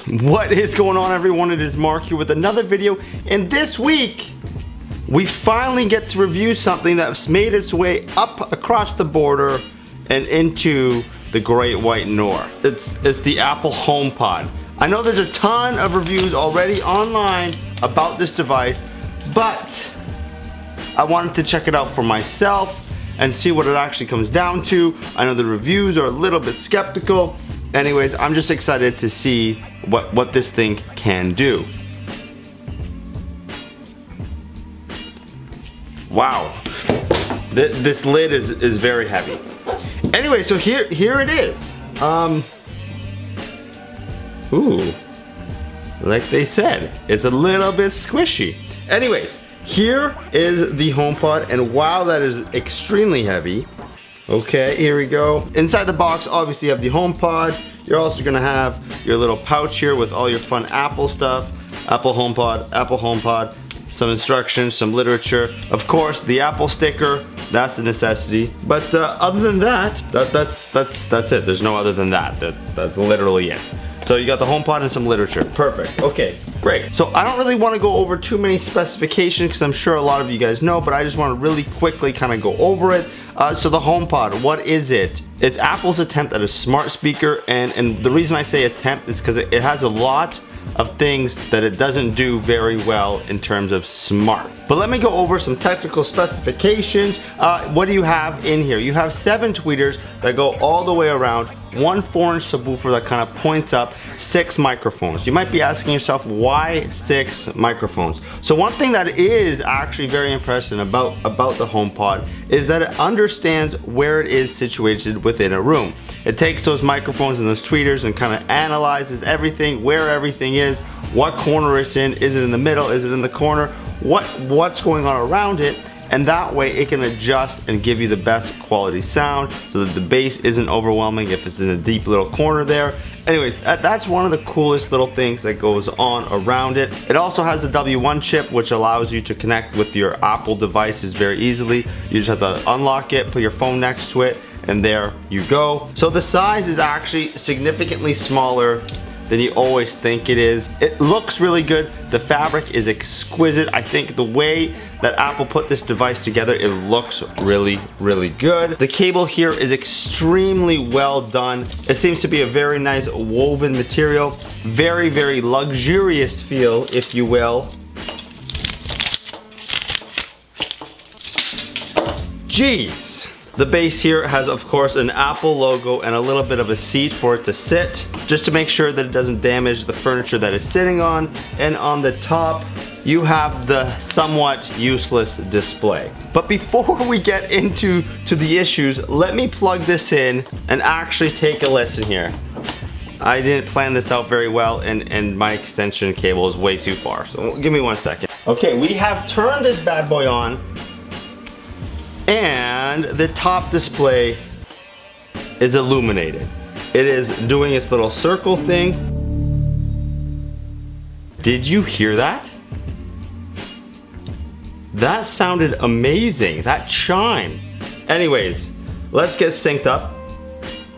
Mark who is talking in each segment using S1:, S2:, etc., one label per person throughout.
S1: What is going on, everyone? It is Mark here with another video, and this week we finally get to review something that's made its way up across the border and into the Great White North. It's the Apple HomePod. I know there's a ton of reviews already online about this device, but I wanted to check it out for myself and see what it actually comes down to. I know the reviews are a little bit skeptical. Anyways, I'm just excited to see what this thing can do. Wow, this lid is very heavy. Anyway, so here it is. Ooh, like they said, it's a little bit squishy. Anyways, here is the HomePod, and wow, that is extremely heavy. Okay, here we go. Inside the box, obviously you have the HomePod. You're also gonna have your little pouch here with all your fun Apple stuff. Apple HomePod, some instructions, some literature. Of course, the Apple sticker, that's a necessity. But other than that, that's it. There's no other than that. That's literally it. So you got the HomePod and some literature. Perfect. Okay, great. So I don't really want to go over too many specifications because I'm sure a lot of you guys know, but I just want to really quickly kind of go over it. So the HomePod, what is it? It's Apple's attempt at a smart speaker, and the reason I say attempt is because it has a lot of things that it doesn't do very well in terms of smart. But let me go over some technical specifications. What do you have in here? You have 7 tweeters that go all the way around, 1 4-inch subwoofer that kind of points up, 6 microphones. You might be asking yourself, why 6 microphones? So one thing that is actually very impressive about the HomePod is that it understands where it is situated within a room. It takes those microphones and those tweeters and kind of analyzes everything, where everything is, what corner it's in, is it in the middle, is it in the corner, what's going on around it, and that way it can adjust and give you the best quality sound so that the bass isn't overwhelming if it's in a deep little corner there. Anyways, that's one of the coolest little things that goes on around it. It also has the W1 chip, which allows you to connect with your Apple devices very easily. You just have to unlock it, put your phone next to it, and there you go. So the size is actually significantly smaller than you always think it is. It looks really good. The fabric is exquisite. I think the way that Apple put this device together, it looks really, really good. The cable here is extremely well done. It seems to be a very nice woven material. Very, very luxurious feel, if you will. Jeez. The base here has, of course, an Apple logo and a little bit of a seat for it to sit, just to make sure that it doesn't damage the furniture that it's sitting on. And on the top, you have the somewhat useless display. But before we get into the issues, let me plug this in and actually take a listen here. I didn't plan this out very well, and my extension cable is way too far, so give me 1 second. Okay, we have turned this bad boy on, and the top display is illuminated. It is doing its little circle thing. Did you hear that? That sounded amazing, that chime. Anyways, let's get synced up.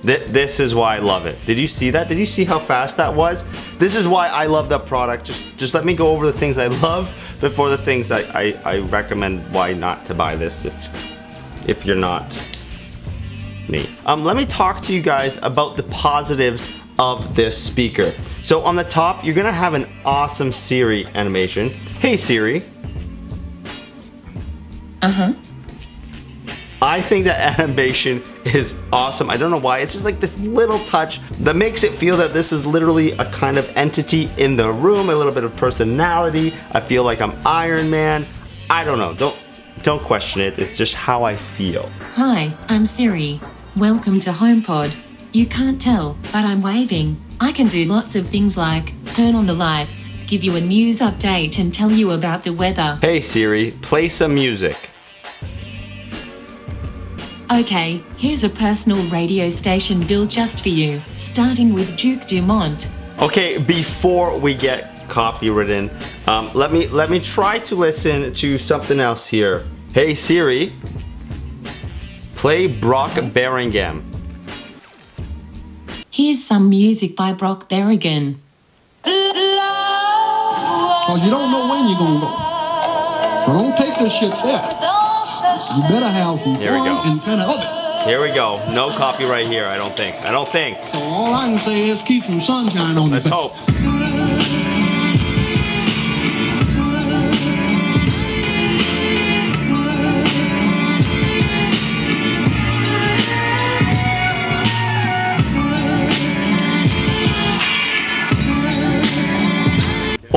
S1: This is why I love it. Did you see that? Did you see how fast that was? This is why I love that product. Just let me go over the things I love before the things I recommend why not to buy this if you're not me. Let me talk to you guys about the positives of this speaker. So on the top, you're gonna have an awesome Siri animation. Hey Siri. I think that animation is awesome. I don't know why, it's just like this little touch that makes it feel that this is literally a kind of entity in the room, a little bit of personality. I feel like I'm Iron Man. I don't know, don't question it, it's just how I feel.
S2: Hi, I'm Siri. Welcome to HomePod. You can't tell, but I'm waving. I can do lots of things like turn on the lights, give you a news update, and tell you about the weather.
S1: Hey Siri, play some music.
S2: Okay, here's a personal radio station built just for you, starting with Duke Dumont.
S1: Okay, before we get copywritten, let me try to listen to something else here. Hey Siri, play Brock Berringham.
S2: Here's some music by Brock Berrigan.
S3: Because you don't know when you're going to go. So don't take this shit there. You better have some fun and kind of other.
S1: Here we go. No copyright here, I don't think.
S3: So all I can say is keep some sunshine on the face.
S1: Let's hope.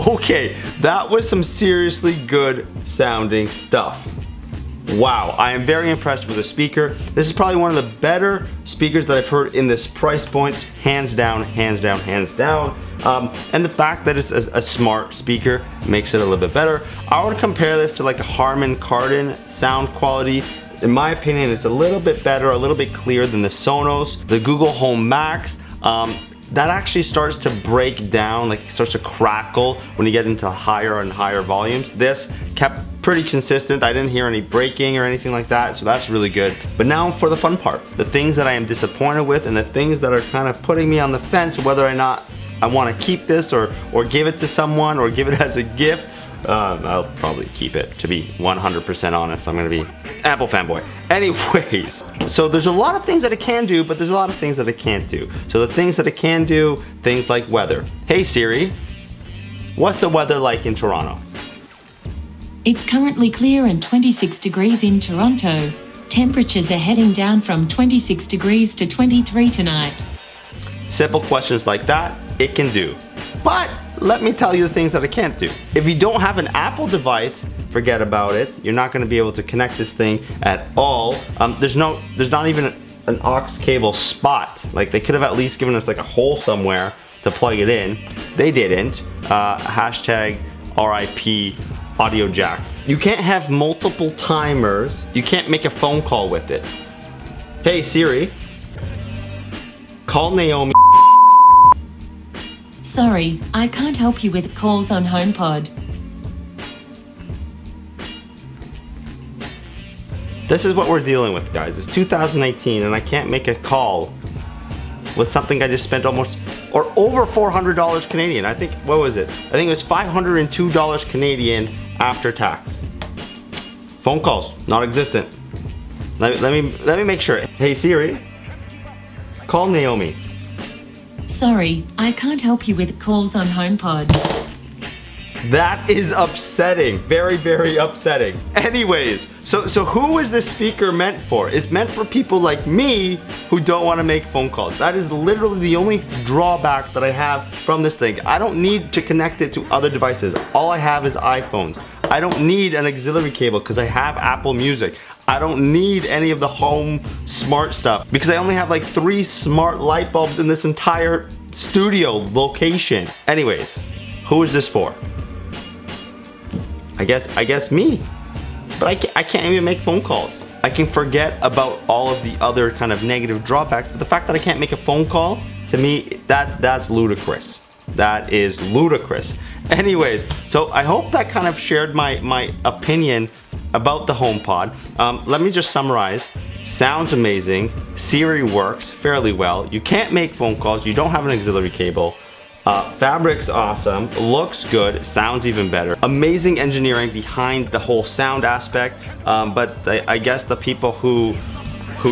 S1: Okay, that was some seriously good sounding stuff. Wow, I am very impressed with the speaker. This is probably one of the better speakers that I've heard in this price point, hands down, hands down, hands down. And the fact that it's a smart speaker makes it a little bit better. I would compare this to like a Harman Kardon sound quality. In my opinion, it's a little bit better, a little bit clearer than the Sonos, the Google Home Max. That actually starts to break down, like it starts to crackle when you get into higher and higher volumes. This kept pretty consistent. I didn't hear any breaking or anything like that, so that's really good. But now for the fun part, the things that I am disappointed with and the things that are kind of putting me on the fence whether or not I want to keep this or give it to someone or give it as a gift. I'll probably keep it, to be 100% honest. I'm gonna be Apple fanboy. Anyways, so there's a lot of things that it can do, but there's a lot of things that it can't do. So the things that it can do, things like weather. Hey Siri, what's the weather like in Toronto?
S2: It's currently clear and 26 degrees in Toronto. Temperatures are heading down from 26 degrees to 23 tonight.
S1: Simple questions like that, it can do. But let me tell you the things that it can't do. If you don't have an Apple device, forget about it. You're not gonna be able to connect this thing at all. There's not even an aux cable spot. Like they could have at least given us like a hole somewhere to plug it in. They didn't. Hashtag RIP audio jack. You can't have multiple timers. You can't make a phone call with it. Hey Siri, call Naomi.
S2: Sorry, I can't help you with calls on HomePod.
S1: This is what we're dealing with, guys. It's 2018 and I can't make a call with something I just spent almost or over $400 Canadian. I think, what was it? I think it was $502 Canadian after tax. Phone calls, not existent. Let me make sure. Hey Siri, call Naomi.
S2: Sorry, I can't help you with calls on HomePod.
S1: That is upsetting. Very, very upsetting. Anyways, so who is this speaker meant for? It's meant for people like me who don't want to make phone calls. That is literally the only drawback that I have from this thing. I don't need to connect it to other devices. All I have is iPhones. I don't need an auxiliary cable because I have Apple Music. I don't need any of the home smart stuff because I only have like 3 smart light bulbs in this entire studio location. Anyways, who is this for? I guess me. But I can't even make phone calls. I can forget about all of the other kind of negative drawbacks, but the fact that I can't make a phone call, to me, that's ludicrous. That is ludicrous. Anyways, so I hope that kind of shared my opinion about the HomePod. Let me just summarize. Sounds amazing. Siri works fairly well. You can't make phone calls. You don't have an auxiliary cable. Fabric's awesome, looks good, sounds even better. Amazing engineering behind the whole sound aspect, but I guess the people who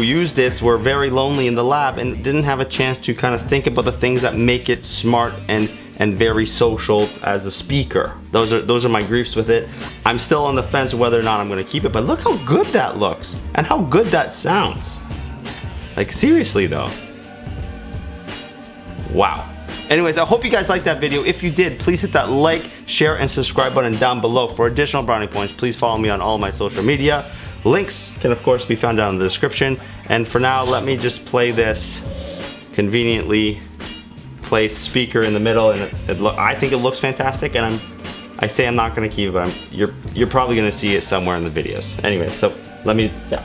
S1: used it were very lonely in the lab and didn't have a chance to kind of think about the things that make it smart and very social as a speaker. Those are my griefs with it. I'm still on the fence whether or not I'm gonna keep it, but look how good that looks and how good that sounds. Like seriously though. Wow. Anyways, I hope you guys liked that video. If you did, please hit that like, share, and subscribe button down below. For additional brownie points, please follow me on all my social media. Links can of course be found down in the description. And for now, let me just play this conveniently placed speaker in the middle, and I think it looks fantastic. And I say I'm not gonna keep it, but you're probably gonna see it somewhere in the videos. Anyway, so let me, yeah.